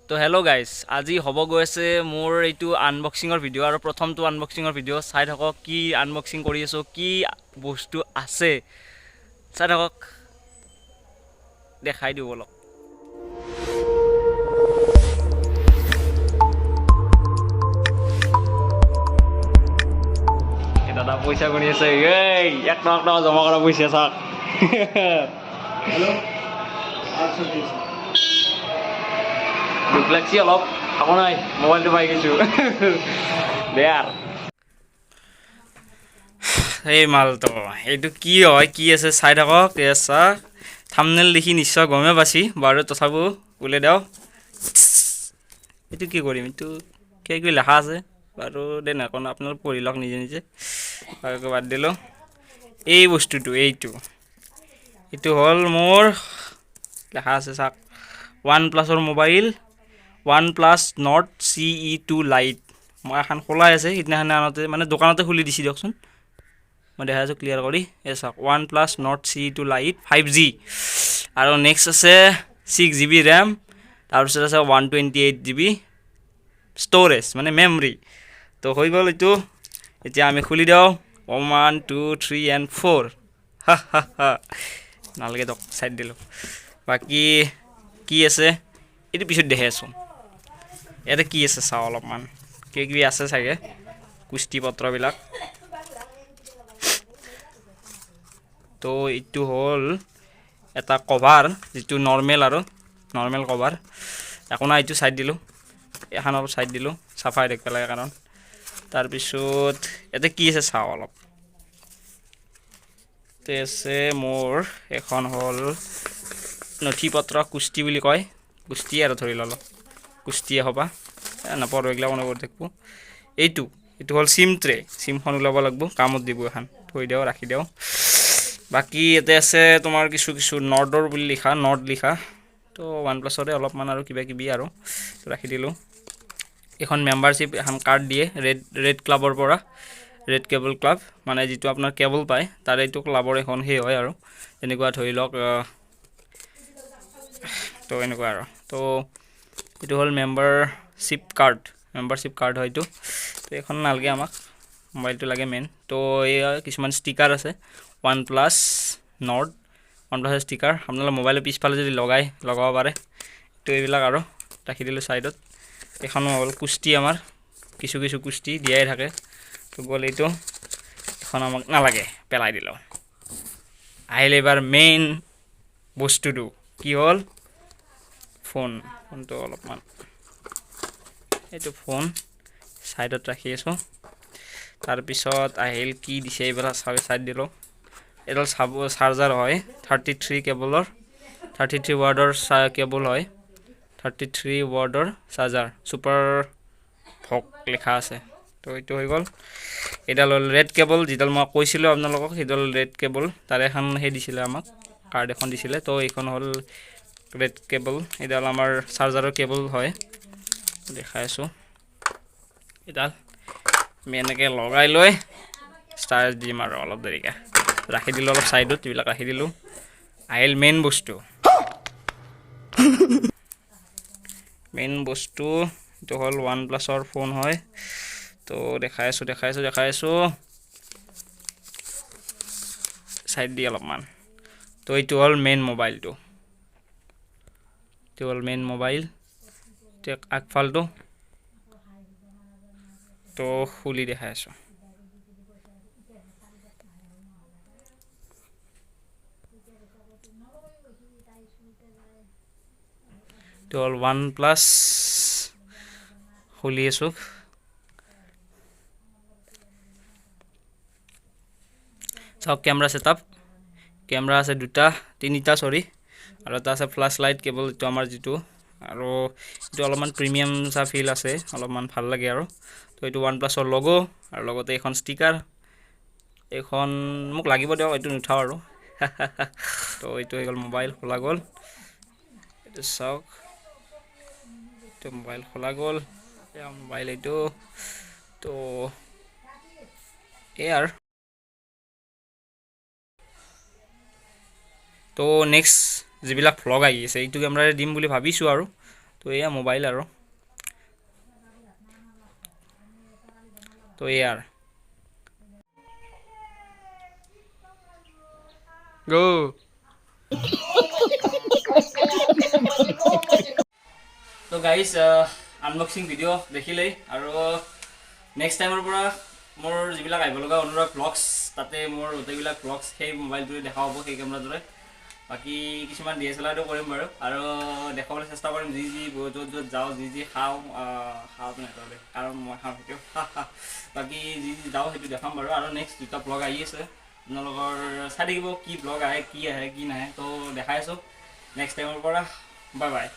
তো hello' guys, আজি হ'ব গৈ আছে মোৰ এইটো আনবক্সিঙৰ ভিডিঅ' আৰু প্ৰথমটো আনবক্সিঙৰ ভিডিঅ' চাই থাকক। কি আনবক্সিং কৰি আছোঁ, কি বস্তু আছে চাই থাকক, দেখাই দিওঁ অলপ। দাদা পইচা কৰি আছে, এই 1 টকা জমা কৰা পইচা চাওক। দুখ লাগছি অলপ, একো নাই, মোবাইলটো পাই গৈছোঁ। বেয়া এই মালটো এইটো কি হয়, কি আছে চাই থাকক। চা থাম্বনেল দেখি নিশ্চয় গমে পাইছি বাৰু, তথাপিও উলিয়াই দিওঁ। এইটো কি কৰিম, এইটো কিবা কিবি লেখা আছে বাৰু, দে নাজানো, আপোনালোক পঢ়ি লওক নিজে নিজে, বাৰু বাদ দিলোঁ। এই বস্তুটো এইটো হ'ল মোৰ লেখা আছে চাওক, OnePlusৰ mobile, OnePlus Nord ce2 lite। মই এখন খোলাই আছে, সিদিনাখনে আনোতে মানে দোকানতে খুলি দিছি দিয়কচোন, মই দেখাই আছোঁ ক্লিয়াৰ কৰি। এই চাওক, OnePlus Nord ce2 lite 5G, আৰু নেক্সট আছে 6GB ৰেম, তাৰপিছত আছে 128GB ষ্ট'ৰেজ মানে মেমৰি। তো হৈ গ'ল এইটো। এতিয়া আমি খুলি দিওঁ, 1 2 3 and 4। নালাগে দিয়ক, চাইড দিলোঁ। বাকী কি আছে এইটো পিছত দেখাই আছোঁ। ইয়াতে কি আছে চাওঁ, অলপমান কিবা কিবি আছে চাগে, কুস্তি পত্ৰবিলাক। তো এইটো হ'ল এটা কভাৰ, যিটো নৰ্মেল আৰু নৰ্মেল কভাৰ, একো নাই, এইটো চাইড দিলোঁ, এখন অলপ চাইড দিলোঁ, চাফাই দেখিব লাগে কাৰণ। তাৰপিছত ইয়াতে কি আছে চাওঁ অলপ। আছে মোৰ এখন হ'ল নথি পত্ৰ, কুস্তি বুলি কয়, কুস্তি আৰু ধৰি ল'লোঁ, কুস্তিয়ে হ'বা নাপাওঁ এইগিলা মনে কৰি থাকিব। এইটো হ'ল চিম ট্ৰে, চিমখন ওলাব লাগিব, কামত দিব এখন, থৈ দিওঁ, ৰাখি দিওঁ। বাকী ইয়াতে আছে তোমাৰ কিছু নৰ্ডৰ বুলি লিখা, নৰ্ড লিখা, তো OnePlusৰে অলপমান আৰু কিবা কিবি আৰু ৰাখি দিলোঁ। এখন মেম্বাৰশ্বিপ এখন কাৰ্ড দিয়ে ৰেড ক্লাবৰ পৰা, ৰেড কেবল ক্লাব, মানে যিটো আপোনাৰ কেবল পায় তাৰে এইটো ক্লাবৰ এখন সেই হয় আৰু, তেনেকুৱা ধৰি লওক। তো এনেকুৱা আৰু, তো এইটো হ'ল মেম্বাৰশ্বিপ কাৰ্ড হয় এইটো। তো এইখন নালাগে আমাক, মোবাইলটো লাগে মেইন। তো এয়া কিছুমান ষ্টিকাৰ আছে, OnePlus Nord, OnePlusৰ ষ্টিকাৰ আপোনালোকে মোবাইলৰ পিছফালে যদি লগাব পাৰে। তো এইবিলাক আৰু ৰাখি দিলোঁ ছাইডত। এখন হ'ল কুস্তি, আমাৰ কিছু কুস্তি দিয়াই থাকে, তো গ'ল এইটো। এখন আমাক নালাগে, পেলাই দিলোঁ। আহিলে এইবাৰ মেইন বস্তুটো কি হ'ল, ফোনটো অলপমান, এইটো ফোন ছাইডত ৰাখি আছোঁ। তাৰপিছত আহিল কি দিছে এইবিলাক ছাইড দিলোঁ। এইডাল চাৰ্জাৰ হয়, 33 কেবলৰ, 33 ৱাৰ্ডৰ কেবল হয়, 33 ৱাৰ্ডৰ চাৰ্জাৰ, ছুপাৰ ভক লিখা আছে। তো এইটো হৈ গ'ল। এইডাল হ'ল ৰেড কেবল, যিডাল মই কৈছিলোঁ আপোনালোকক, সেইডাল ৰেড কেবল, তাৰে এখন সেই দিছিলে আমাক, কাৰ্ড এখন দিছিলে। তো এইখন হ'ল ৰেড কেবল, এইডাল আমাৰ চাৰ্জাৰৰ কেবল হয়, দেখাই আছোঁ। এইডাল আমি এনেকৈ লগাই লৈ ষ্টাৰ্ট দিম আৰু অলপ দেৰিকৈ, ৰাখি দিলোঁ অলপ ছাইডত, এইবিলাক ৰাখি দিলোঁ। আহিল মেইন বস্তু, এইটো হ'ল OnePlusৰ ফোন হয়। তো দেখাই আছোঁ ছাইড দি অলপমান। তো এইটো হ'ল মেইন মোবাইলটো, এতিয়া আগফালটো তো খুলি দেখাই আছোঁ। এইটো হ'ল OnePlus, খুলি আছোঁ। চাওক, কেমেৰা আছে তিনিটা আৰু এটা আছে ফ্লাছ লাইট কেবল, এইটো আমাৰ যিটো, আৰু এইটো অলপমান প্ৰিমিয়াম চা ফিল আছে, অলপমান ভাল লাগে আৰু। তো এইটো OnePlusৰ লগো, আৰু লগতে এইখন ষ্টিকাৰ, এইখন মোক লাগিব দিয়ক, এইটো নুঠাওঁ আৰু। তো এইটো হৈ গ'ল, মোবাইল খোলা গ'ল। এইটো চাওক, এইটো মোবাইল খোলা গ'ল, মোবাইল এইটো। তো আৰু তো নেক্সট যিবিলাক ভ্লগ আহি আছে, এইটো কেমেৰাৰে দিম বুলি ভাবিছোঁ আৰু, তো এয়া মোবাইল আৰু তো এয়াৰ গো তো গাইজ আনবক্সিং ভিডিঅ' দেখিলেই আৰু নেক্সট টাইমৰ পৰা মোৰ যিবিলাক আহিব লগা অনুৰাগ ব্লগছ তাতে মোৰ গোটেইবিলাক ব্লগছ সেই মোবাইলটোৰে দেখা হ'ব সেই কেমেৰাটোৰে বাকী কিছুমান DSLRটো কৰিম বাৰু আৰু দেখাবলৈ চেষ্টা কৰিম যি য'ত য'ত যাওঁ যি খাওঁ খাওঁতো নাখাওঁ কাৰণ মই খাওঁ সেইটো বাকী যি যাওঁ সেইটো দেখাম বাৰু আৰু নেক্সট দুটা ব্লগ আহি আছে আপোনালোকৰ চাই থাকিব কি ব্লগ আহে কি নাহে তো দেখাই আছোঁ নেক্সট টাইমৰ পৰা বাই বাই